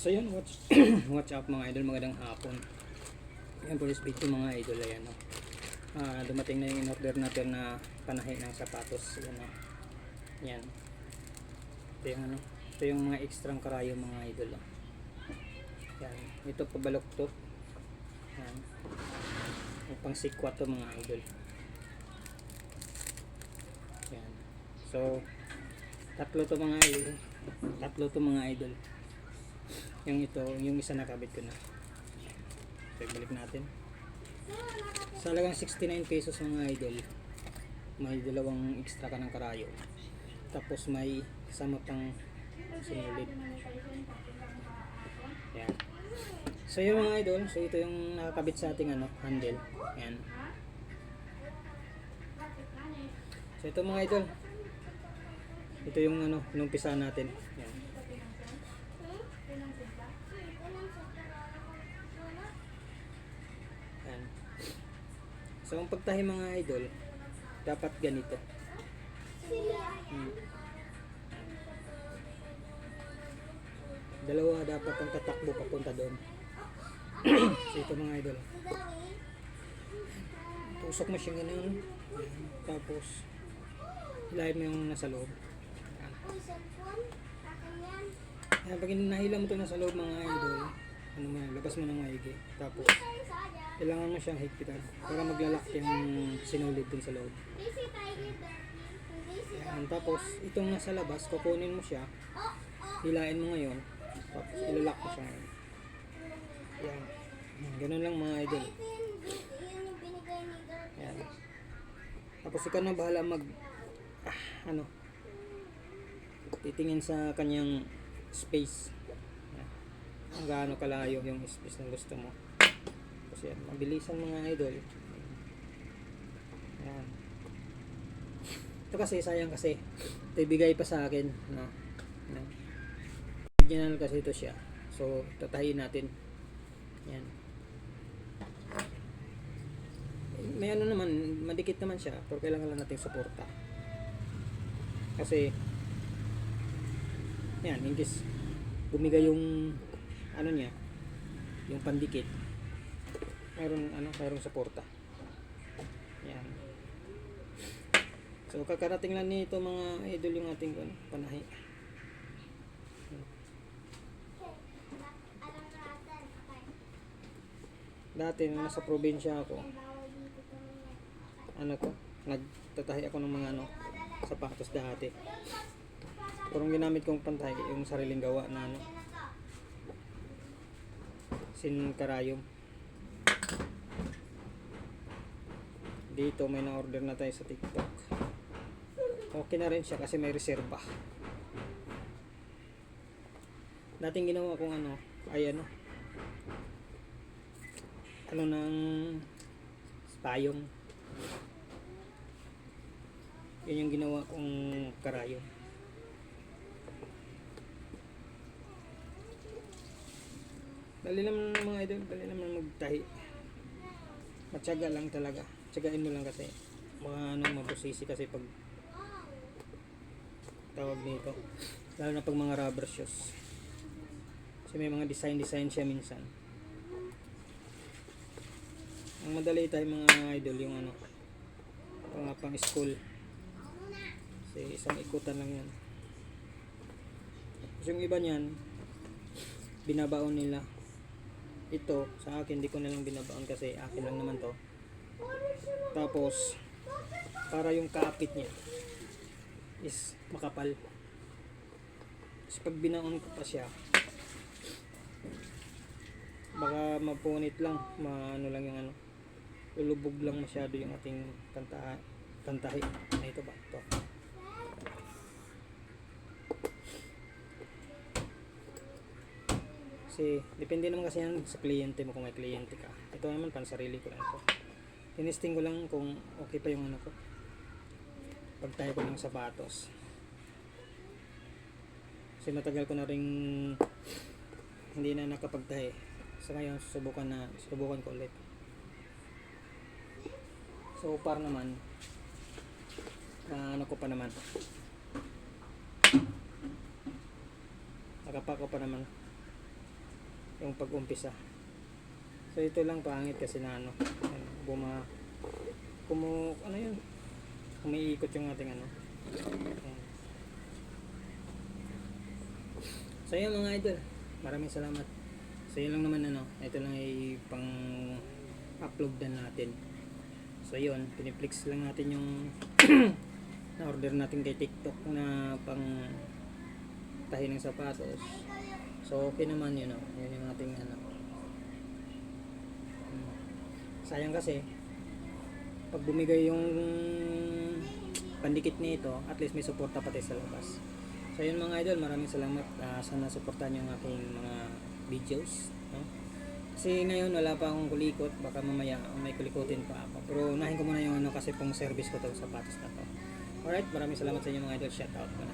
So yun, watch out mga idol, magandang hapon. Yan po this video mga idol, ayan no. Dumating na yung in-order natin na panahi ng sapatos. Yan no. Yan. Ito yung ano, ito yung mga extrang karayo mga idol. Oh. Yan. Ito pabalok to. Yan. Yung pang sikwa to mga idol. Yan. So tatlo to mga idol. Tatlo to mga idol. Yung ito, yung isa nakabit ko na. So, balik natin. Sa halagang 69 pesos mga idol, may dalawang extra ka ng karayo. Tapos may kasama pang sinulid. Yan. So yung mga idol, so ito yung nakakabit sa ating ano, handle. Yan. So ito mga idol. Ito yung ano, inumpisa natin. Yan. So ang pagtahi mga idol, dapat ganito. Dalawa dapat ang tatakbo papunta doon. So ito mga idol. Tusok mo siya ganun. Tapos hilahin mo yung nasa loob. Ayan, pag nahila mo ito nasa loob mga idol, ano mo, labas mo ng maigi. Tapos kailangan mo siyang higpitan para maglalak yung sinulid dun sa loob. Ayan, tapos itong nasa labas, kukunin mo siya, hilain mo ngayon, tapos ilalak mo siya ngayon. Ayan. Ganun lang mga idol. Ayan. Tapos ikaw na bahala mag titingin sa kanyang space. Ayan. Kung gaano kalayo yung space na gusto mo. Kasi mabilisan mga idol. Ayan. Ito kasi sayang kasi ito ibigay pa sa akin no? Original kasi ito siya. So tatahin natin. Yan. May ano naman, madikit naman siya, pero kailangan lang natin suporta. Kasi yan, in case bumigay yung ano niya, yung pandikit, mayroong suporta. Yan. So kakarating lang nito mga idol yung ating panahi. Dati nung nasa probinsya ako, nagtatahi ako ng mga sapatos dati. Pero ang ginamit kong pantahi yung sariling gawa na sinkarayom. Dito may na-order na tayo sa TikTok. Okay na rin siya kasi may reserba. Dating ginawa kong ay ng payong. Yun yung ginawa kong karayom. Dali naman mga idol, dali naman magtahi. Matyaga lang talaga. Tsagain mo lang kasi mabusisi kasi pag tawag nito, lalo na pag mga rubber shoes kasi may mga design siya minsan. Ang madali tayo mga idol yung pang school kasi isang ikutan lang yan. Kasi yung iba niyan binabaon nila. Ito sa akin hindi ko na lang binabaon kasi akin lang naman to. Tapos para yung kaapit niya is makapal. Kasi pag binaon ko pa siya, baka mapunit lang, lang yung lulubog lang masyado yung ating pantahi. Ito ba? Ito. Kasi depende naman kasi yan sa kliyente mo kung may kliyente ka. Ito naman pan sarili ko lang ito. Tinesting ko lang kung okay pa yung ko. Pagtahi ko ng sapatos. Kasi matagal ko na ring hindi na nakapagtahi. Sa ngayon susubukan ko ulit. So far naman ko pa naman. Nakapa ko pa naman. yung pag-umpisa. So ito lang pangit kasi na ano, ano yun, umiikot yung ating ano. Ayan. So yun mga idol, maraming salamat. So yun lang naman ano, ito lang ay pang upload na natin. So yun, piniflix lang natin yung na order natin kay TikTok na pang tahi ng sapatos. So okay naman yun, yun yung ating ano. Sayang kasi pag bumigay yung pandikit nito, at least may suporta pati sa labas. So yun mga idol, maraming salamat. Sana suportahan yung aking mga videos, no? Kasi ngayon wala pa akong kulikot, baka mamaya may kulikutin pa ako. Pero unahin ko muna yung ano kasi pong service ko to, sapatos na to. Alright, maraming salamat sa inyo mga idol. Shout out muna.